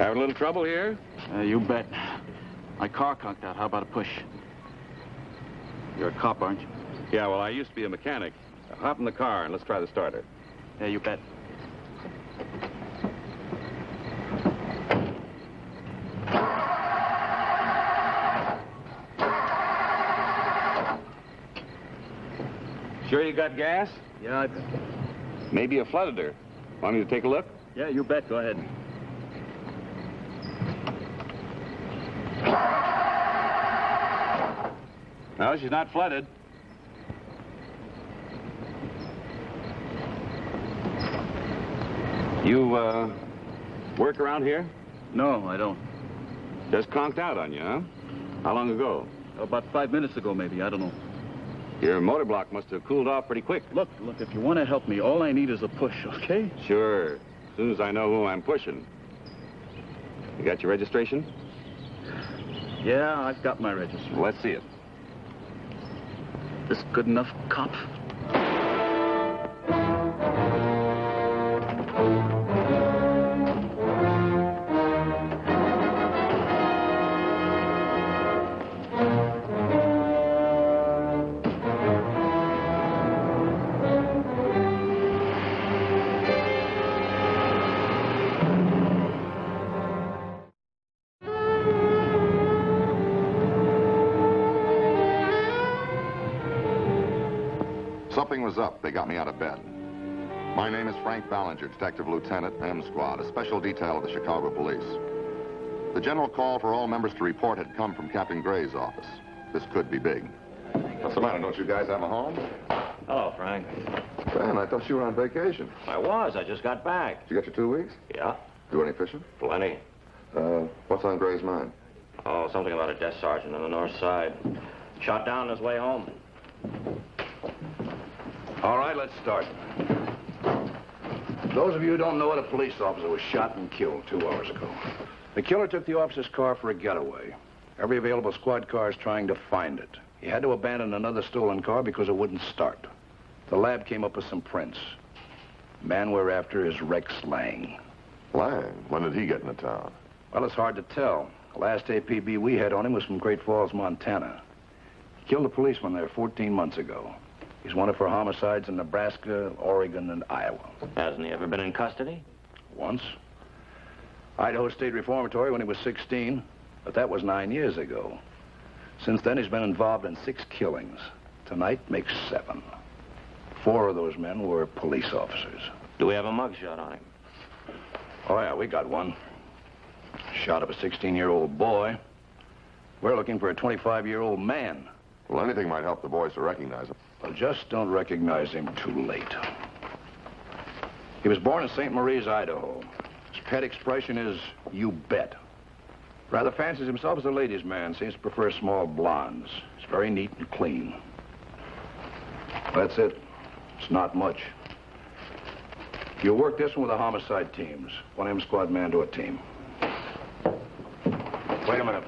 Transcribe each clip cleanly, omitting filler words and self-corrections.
Having a little trouble here? You bet. My car conked out. How about a push? You're a cop, aren't you? Yeah, well, I used to be a mechanic. Hop in the car and let's try the starter. Yeah, you bet. Sure you got gas? Yeah, I bet. Maybe a flooded her. Want me to take a look? Yeah, you bet. Go ahead. No, she's not flooded. You, work around here? No, I don't. Just conked out on you, huh? How long ago? About 5 minutes ago, maybe. I don't know. Your motor block must have cooled off pretty quick. Look, if you want to help me, all I need is a push, okay? Sure. As soon as I know who I'm pushing. You got your registration? Yeah, I've got my registration. Well, let's see it. This good enough, cop? Something was up. They got me out of bed. My name is Frank Ballinger, Detective Lieutenant, M Squad, a special detail of the Chicago Police. The general call for all members to report had come from Captain Gray's office. This could be big. What's the matter? Don't you guys have a home? Hello, Frank. Ben, I thought you were on vacation. I was. I just got back. Did you get your 2 weeks? Yeah, Do any fishing? plenty. What's on Gray's mind? Oh, something about a desk sergeant on the north side. Shot down on his way home. All right, let's start. Those of you who don't know it, a police officer was shot and killed 2 hours ago. The killer took the officer's car for a getaway. Every available squad car is trying to find it. He had to abandon another stolen car because it wouldn't start. The lab came up with some prints. The man we're after is Rex Lang. Lang. When did he get into town? Well, it's hard to tell. The last APB we had on him was from Great Falls, Montana. He killed a policeman there 14 months ago. He's wanted for homicides in Nebraska, Oregon, and Iowa. Hasn't he ever been in custody? Once. Idaho State Reformatory when he was 16, but that was 9 years ago. Since then, he's been involved in 6 killings. Tonight makes 7. 4 of those men were police officers. Do we have a mugshot on him? Oh, yeah, we got one. Shot up a 16-year-old boy. We're looking for a 25-year-old man. Well, anything might help the boys to recognize him. Well, just don't recognize him too late. He was born in St. Maries, Idaho. His pet expression is, you bet. Rather fancies himself as a ladies' man, seems to prefer small blondes. He's very neat and clean. That's it. It's not much. You'll work this one with the homicide teams. One M Squad man to a team. Wait a minute.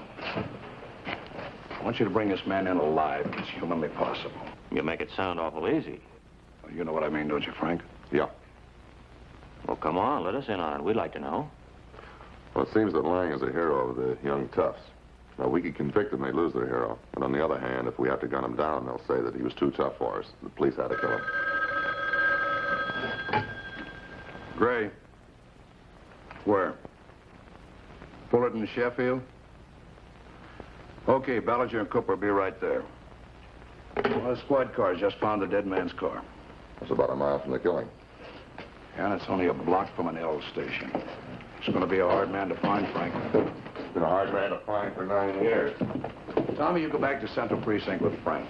I want you to bring this man in alive if it's humanly possible. You make it sound awful easy. Well, you know what I mean, don't you, Frank? Yeah. Well, come on, let us in on it. We'd like to know. Well, it seems that Lang is a hero of the young toughs. Now, we could convict them, they lose their hero. But on the other hand, if we have to gun him down, they'll say that he was too tough for us. The police had to kill him. Gray. Where? Fullerton, Sheffield? Okay, Ballinger and Cooper will be right there. Well, the squad cars just found the dead man's car. It's about a mile from the killing. And it's only a block from an L station. It's going to be a hard man to find, Frank. It's been a hard man to find for 9 years. Tommy, you go back to Central Precinct with Frank.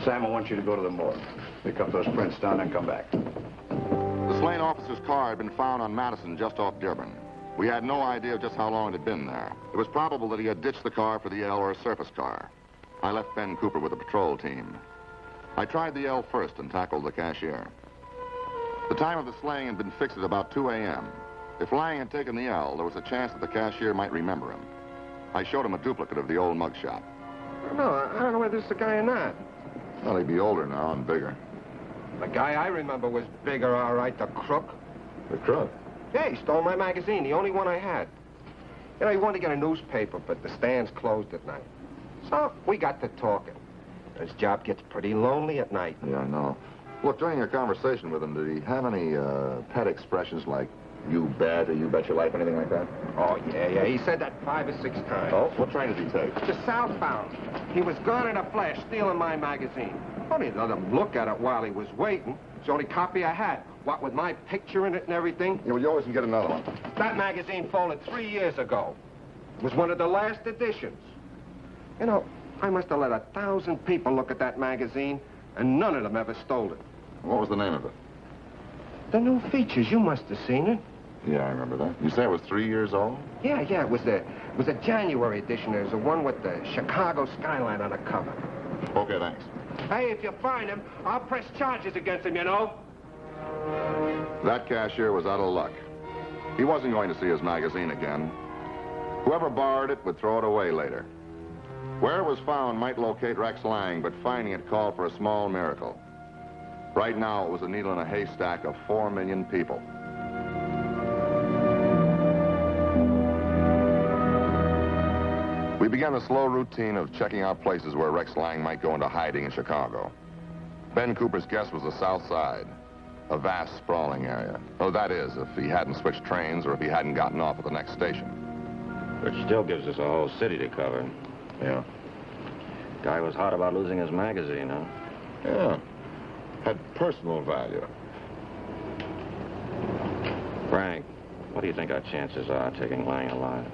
Sam, I want you to go to the morgue. Pick up those prints down and come back. The slain officer's car had been found on Madison just off Dearborn. We had no idea of just how long it had been there. It was probable that he had ditched the car for the L or a surface car. I left Ben Cooper with the patrol team. I tried the L first and tackled the cashier. The time of the slaying had been fixed at about 2 a.m. If Lang had taken the L, there was a chance that the cashier might remember him. I showed him a duplicate of the old mugshot. No, I don't know whether this is the guy or not. Well, he'd be older now and bigger. The guy I remember was bigger, all right, the crook. The crook? Yeah, he stole my magazine, the only one I had. You know, he wanted to get a newspaper, but the stand's closed at night. So we got to talking. His job gets pretty lonely at night. Yeah, I know. Look, during your conversation with him, did he have any pet expressions like, you bet, or you bet your life, anything like that? Oh, yeah. He said that 5 or 6 times. Oh, what train did he take? To southbound. He was gone in a flash, stealing my magazine. I didn't let him look at it while he was waiting. It's the only copy I had. What, with my picture in it and everything? Yeah, well, you always can get another one. That magazine folded 3 years ago. It was one of the last editions. You know, I must have let 1,000 people look at that magazine, and none of them ever stole it. What was the name of it? The new features, you must have seen it. Yeah, I remember that. You say it was 3 years old? Yeah, it was a January edition. There's the one with the Chicago skyline on the cover. Okay, thanks. Hey, if you find him, I'll press charges against him, you know. That cashier was out of luck. He wasn't going to see his magazine again. Whoever borrowed it would throw it away later. Where it was found might locate Rex Lang, but finding it called for a small miracle. Right now, it was a needle in a haystack of 4 million people. We began the slow routine of checking out places where Rex Lang might go into hiding in Chicago. Ben Cooper's guess was the South Side, a vast, sprawling area. Oh, that is, if he hadn't switched trains or if he hadn't gotten off at the next station. Which still gives us a whole city to cover. Yeah. Guy was hot about losing his magazine, huh? Yeah. Had personal value. Frank, what do you think our chances are of taking Lang alive?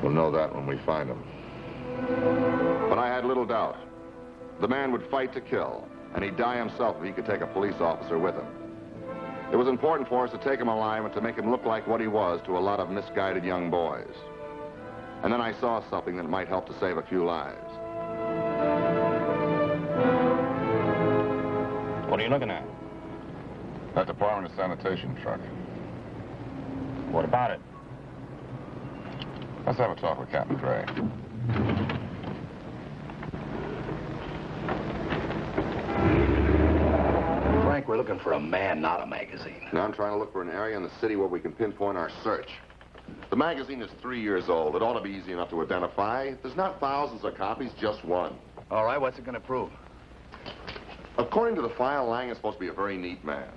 We'll know that when we find him. But I had little doubt. The man would fight to kill, and he'd die himself if he could take a police officer with him. It was important for us to take him alive and to make him look like what he was to a lot of misguided young boys. And then I saw something that might help to save a few lives. What are you looking at? That Department of Sanitation truck. What about it? Let's have a talk with Captain Gray. Frank, we're looking for a man, not a magazine. Now I'm trying to look for an area in the city where we can pinpoint our search. The magazine is 3 years old. It ought to be easy enough to identify. There's not thousands of copies, just one. All right, what's it going to prove? According to the file, Lang is supposed to be a very neat man.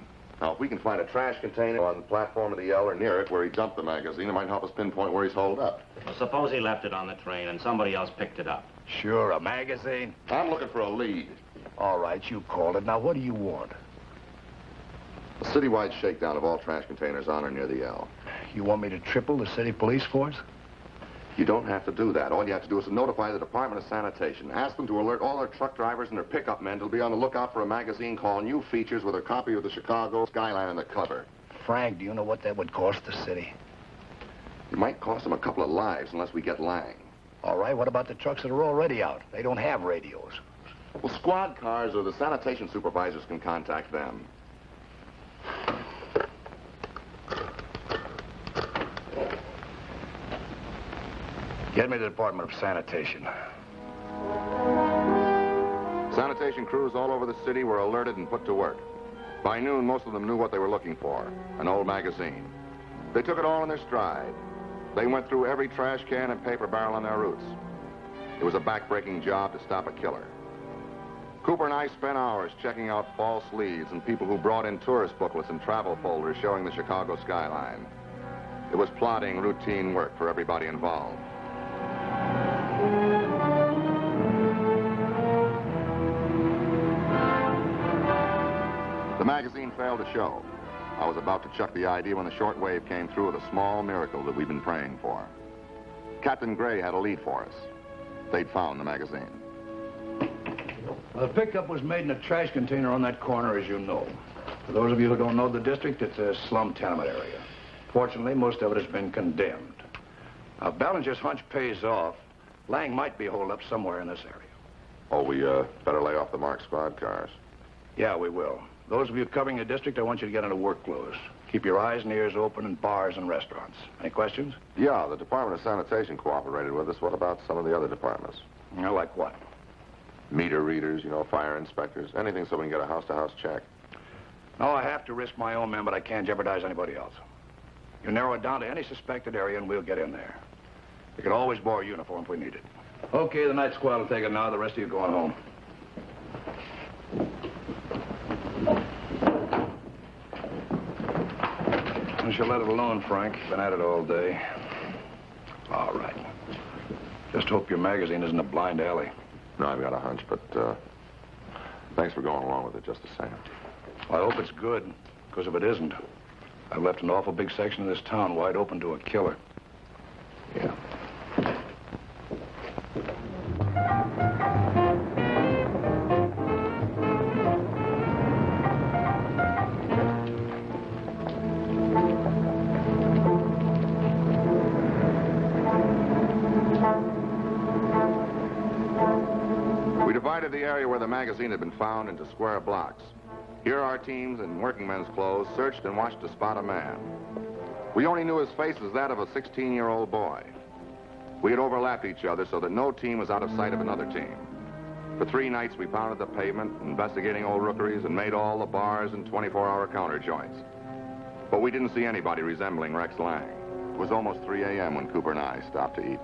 Now, if we can find a trash container on the platform of the L or near it where he dumped the magazine, it might help us pinpoint where he's holed up. Well, suppose he left it on the train and somebody else picked it up. Sure, a magazine. I'm looking for a lead. All right, you called it. Now, what do you want? A citywide shakedown of all trash containers on or near the L. You want me to triple the city police force? You don't have to do that. All you have to do is to notify the Department of Sanitation. Ask them to alert all their truck drivers and their pickup men to be on the lookout for a magazine called New Features with a copy of the Chicago skyline on the cover. Frank, do you know what that would cost the city? It might cost them a couple of lives unless we get Lang. All right, what about the trucks that are already out? They don't have radios. Well, squad cars or the sanitation supervisors can contact them. Get me to the Department of Sanitation. Sanitation crews all over the city were alerted and put to work. By noon, most of them knew what they were looking for, an old magazine. They took it all in their stride. They went through every trash can and paper barrel on their routes. It was a back-breaking job to stop a killer. Cooper and I spent hours checking out false leads and people who brought in tourist booklets and travel folders showing the Chicago skyline. It was plodding, routine work for everybody involved. The magazine failed to show. I was about to chuck the idea when the shortwave came through with a small miracle that we'd been praying for. Captain Gray had a lead for us. They'd found the magazine. Well, the pickup was made in a trash container on that corner, as you know. For those of you who don't know the district, it's a slum tenement area. Fortunately, most of it has been condemned. Now, if Ballinger's hunch pays off, Lang might be holed up somewhere in this area. Oh, we better lay off the marked squad cars. Yeah, we will. Those of you covering the district, I want you to get into work clothes. Keep your eyes and ears open in bars and restaurants. Any questions? Yeah, the Department of Sanitation cooperated with us. What about some of the other departments? Like what? Meter readers, you know, fire inspectors, anything so we can get a house-to-house check. No, I have to risk my own men, but I can't jeopardize anybody else. You narrow it down to any suspected area and we'll get in there. You can always borrow a uniform if we need it. Okay, the night squad will take it now. The rest of you going home. You should let it alone, Frank. Been at it all day. All right. Just hope your magazine isn't a blind alley. No, I've got a hunch, but thanks for going along with it just the same. Well, I hope it's good, because if it isn't, I've left an awful big section of this town wide open to a killer. Yeah. We divided the area where the magazine had been found into square blocks. Here our teams in working men's clothes searched and watched to spot a man. We only knew his face as that of a 16-year-old boy. We had overlapped each other so that no team was out of sight of another team. For 3 nights we pounded the pavement, investigating old rookeries, and made all the bars and 24-hour counter joints. But we didn't see anybody resembling Rex Lang. It was almost 3 a.m. when Cooper and I stopped to eat.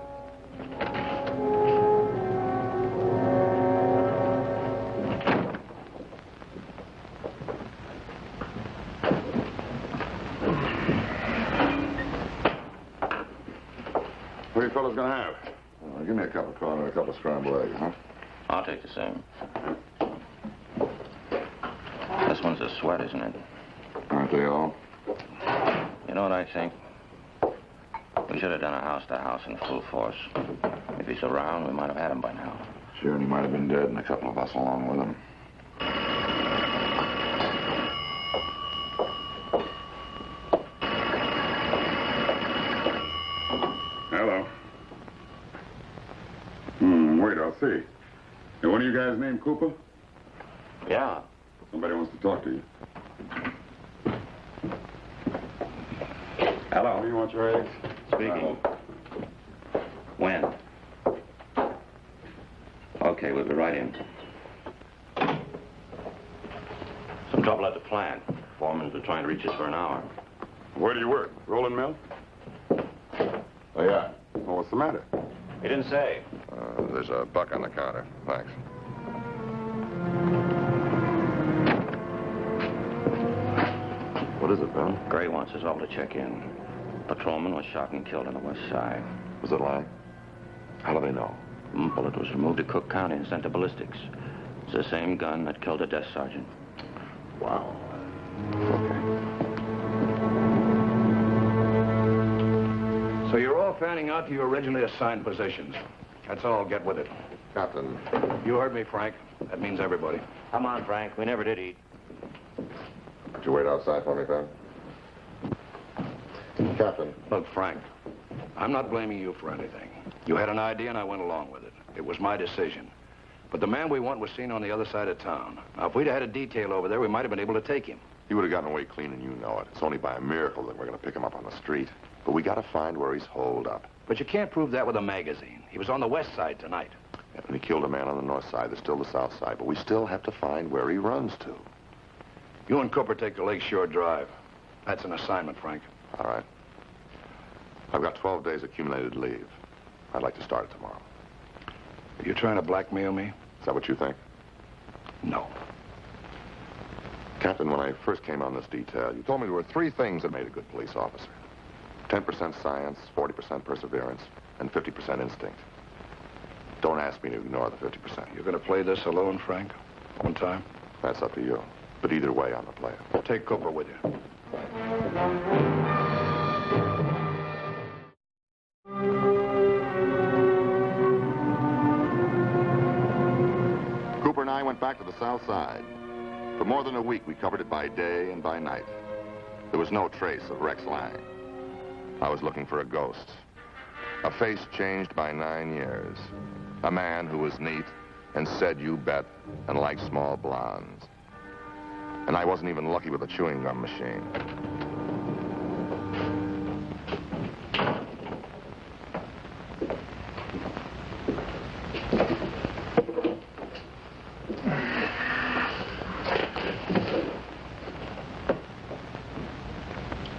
What are you fellas gonna have? Give me a cup of coffee and a couple of scrambled eggs, huh? I'll take the same. This one's a sweat, isn't it? Aren't they all? You know what I think? We should have done a house-to-house in full force. If he's around, we might have had him by now. Sure, and he might have been dead and a couple of us along with him. Hello. Wait, I'll see. Hey, one of you guys named Cooper? Yeah. Somebody wants to talk to you. Hello. You want your eggs? Speaking. When? Okay, we'll be right in. Some trouble at the plant. Foreman's been trying to reach us for an hour. Where do you work? Rolling mill? Oh, yeah. Well, what's the matter? He didn't say. There's a buck on the counter. Thanks. What is it, Ben? Gray wants us all to check in. Patrolman was shot and killed on the west side. Was it Lang? How do they know? Bullet was removed to Cook County and sent to ballistics. It's the same gun that killed a desk sergeant. Wow. Okay. So you're all fanning out to your originally assigned positions. That's all. Get with it. Captain. You heard me, Frank. That means everybody. Come on, Frank. We never did eat. Could you wait outside for me, Ben? Captain. Look, Frank, I'm not blaming you for anything. You had an idea and I went along with it. It was my decision. But the man we want was seen on the other side of town. Now, if we'd had a detail over there, we might have been able to take him. He would have gotten away clean, and you know it. It's only by a miracle that we're going to pick him up on the street. But we got to find where he's holed up. But you can't prove that with a magazine. He was on the west side tonight. Yeah, and he killed a man on the north side. There's still the south side. But we still have to find where he runs to. You and Cooper take the Lakeshore Drive. That's an assignment, Frank. All right. I've got 12 days accumulated leave. I'd like to start it tomorrow. Are you trying to blackmail me? Is that what you think? No. Captain, when I first came on this detail, you told me there were 3 things that made a good police officer. 10% science, 40% perseverance, and 50% instinct. Don't ask me to ignore the 50%. You're going to play this alone, Frank? One time? That's up to you. But either way, I'm the player. Well, take Cooper with you. Cooper and I went back to the south side. For more than a week, we covered it by day and by night. There was no trace of Rex Lang. I was looking for a ghost. A face changed by 9 years. A man who was neat and said you bet and liked small blondes. And I wasn't even lucky with a chewing gum machine.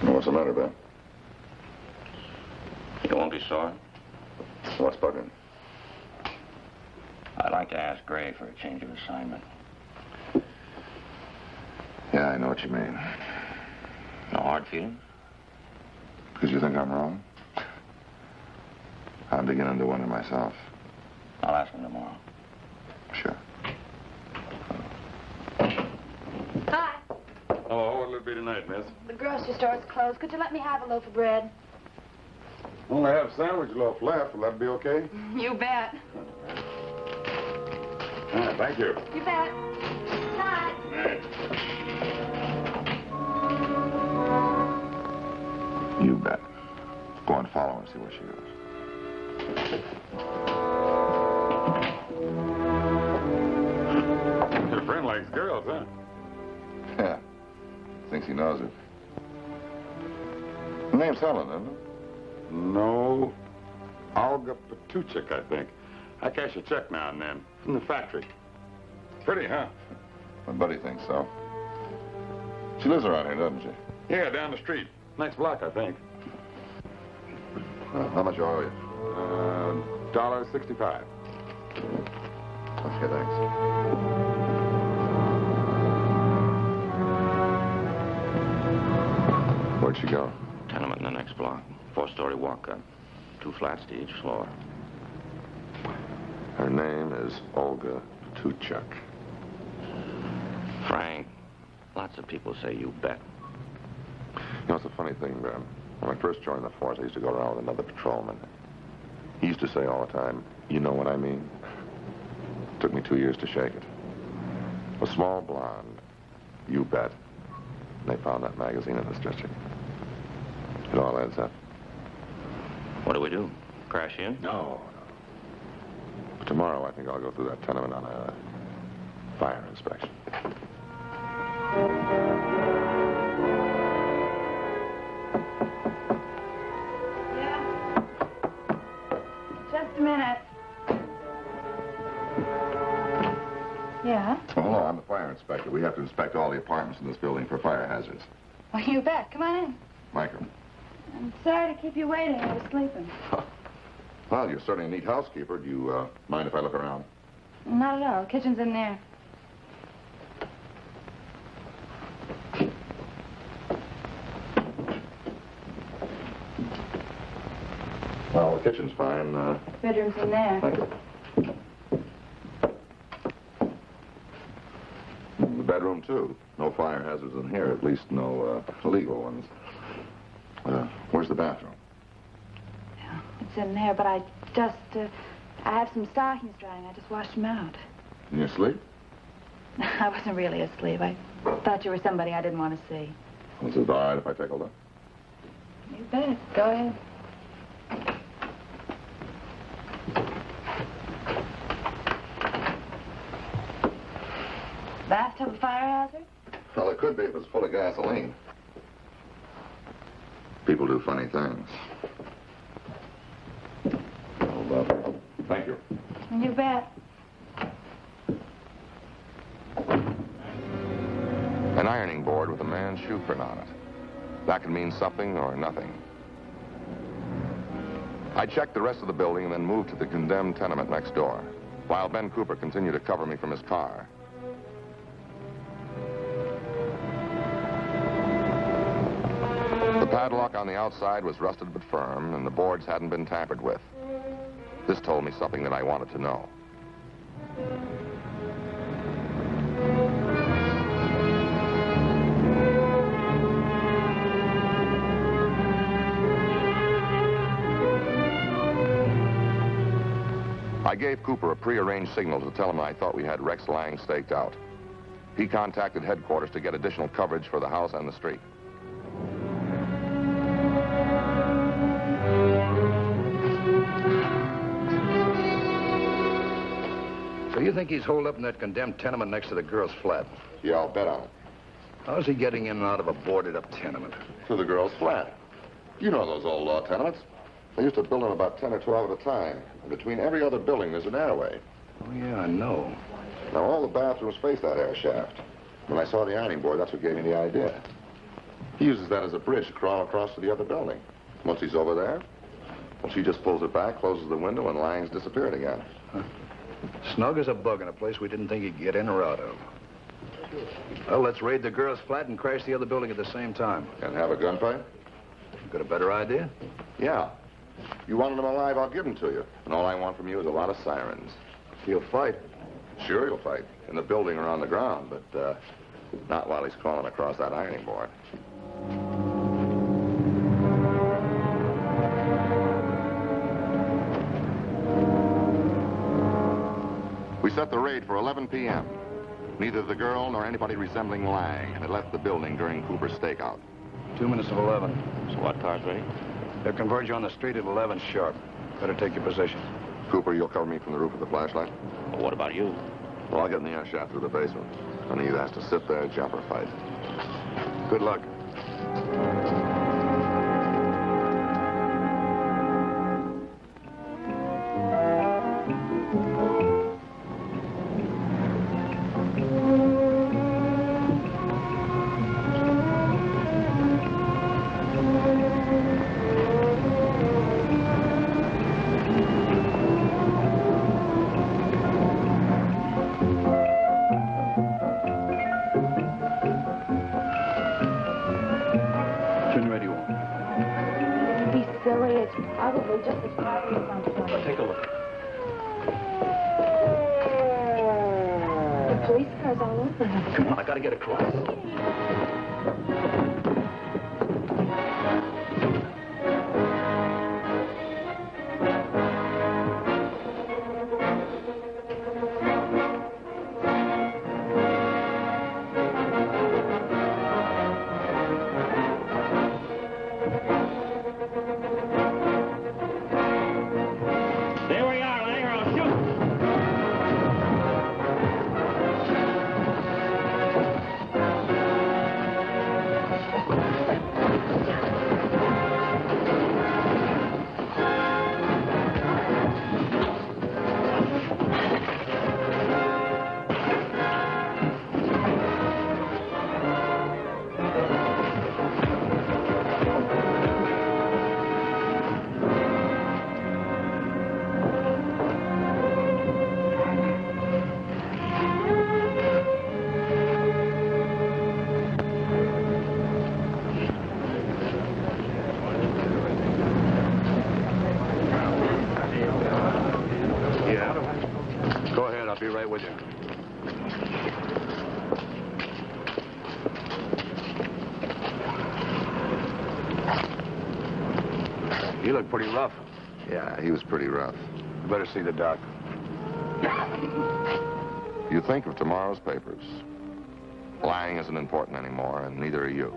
What's the matter, Ben? I'd like to ask Gray for a change of assignment. Yeah, I know what you mean. No hard feelings? Because you think I'm wrong? I'm beginning to wonder myself. I'll ask him tomorrow. Sure. Hi. Oh, what'll it be tonight, miss? The grocery store's closed. Could you let me have a loaf of bread? Only have sandwich loaf left. Will that be okay? You bet. Thank you. You bet. Hi. You bet. Go and follow her and see where she goes. Your friend likes girls, huh? Yeah. Thinks he knows it. Her name's Helen, isn't it? No. Olga Patuchik, I think. I cash a check now and then from the factory. Pretty, huh? My buddy thinks so. She lives around here, doesn't she? Yeah, down the street. Next block, I think. Well, how much owe you? $1.65. Okay, thanks. Where'd she go? Tenement in the next block. 4-story walk-up. 2 flats to each floor. Her name is Olga Patuchuk. Frank, lots of people say you bet. You know, it's a funny thing, Ben. When I first joined the force, I used to go around with another patrolman. He used to say all the time, you know what I mean? It took me 2 years to shake it. A small blonde, you bet. And they found that magazine in this district. It all adds up. What do we do? Crash in? No. But tomorrow, I think I'll go through that tenement on a fire inspection. Yeah? Just a minute. Yeah? Oh, no, I'm the fire inspector. We have to inspect all the apartments in this building for fire hazards. Well, you bet. Come on in. Michael. I'm sorry to keep you waiting. I was sleeping. Well, you're certainly a neat housekeeper. Do you mind if I look around? Not at all. Kitchen's in there. Well, the kitchen's fine. Bedroom's in there. Thank you. The bedroom, too. No fire hazards in here, at least no illegal ones. Where's the bathroom? Yeah, it's in there, but I have some stockings drying. I just washed them out. In your sleep? I wasn't really asleep. I thought you were somebody I didn't want to see. Is it all right if I take a look? You bet. Go ahead. Bathtub a fire hazard? Well, it could be if it's full of gasoline. People do funny things. Oh, thank you. You bet. An ironing board with a man's shoe print on it. That could mean something or nothing. I checked the rest of the building and then moved to the condemned tenement next door, while Ben Cooper continued to cover me from his car. The padlock on the outside was rusted but firm, and the boards hadn't been tampered with. This told me something that I wanted to know. I gave Cooper a prearranged signal to tell him I thought we had Rex Lang staked out. He contacted headquarters to get additional coverage for the house and the street. So you think he's holed up in that condemned tenement next to the girl's flat? Yeah, I'll bet on it. How's he getting in and out of a boarded-up tenement? To the girl's flat. You know those old law tenements. They used to build them about 10 or 12 at a time. And between every other building, there's an airway. Oh, yeah, I know. Now, all the bathrooms face that air shaft. When I saw the ironing board, that's what gave me the idea. He uses that as a bridge to crawl across to the other building. Once he's over there, well, she just pulls it back, closes the window, and Lang's disappeared again. Huh. Snug as a bug in a place we didn't think he'd get in or out of. Well, let's raid the girls' flat and crash the other building at the same time. And have a gunfight? Got a better idea? Yeah. You wanted them alive, I'll give them to you. And all I want from you is a lot of sirens. You'll fight. Sure you'll fight. In the building or on the ground, but not while he's crawling across that ironing board. We set the raid for 11 p.m. Neither the girl nor anybody resembling Lang had left the building during Cooper's stakeout. 2 minutes of 11. SWAT cars ready? They'll converge you on the street at 11 sharp. Better take your position. Cooper, you'll cover me from the roof with the flashlight? Well, what about you? Well, I'll get in the air shaft through the basement. And he either has to sit there, jump, or fight. Good luck. Probably just as far as someplace. Take a look. The police cars all over him. Come on, I gotta get across. Be right with you. You look pretty rough. Yeah, he was pretty rough. You better see the doc. You think of tomorrow's papers. Lying isn't important anymore, and neither are you.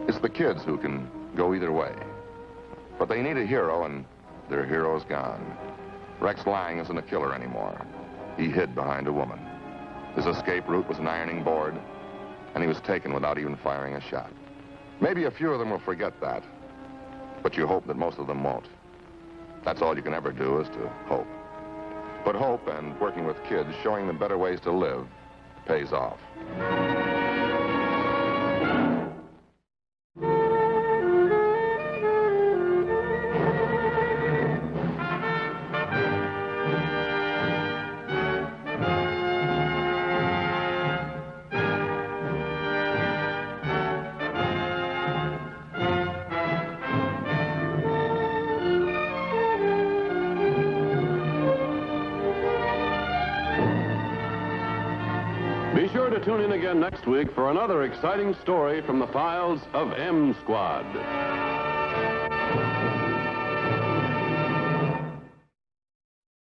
It's the kids who can go either way. But they need a hero, and their hero's gone. Rex Lang isn't a killer anymore. He hid behind a woman. His escape route was an ironing board, and he was taken without even firing a shot. Maybe a few of them will forget that, but you hope that most of them won't. That's all you can ever do is to hope. But hope and working with kids, showing them better ways to live, pays off. Be sure to tune in again next week for another exciting story from the files of M Squad.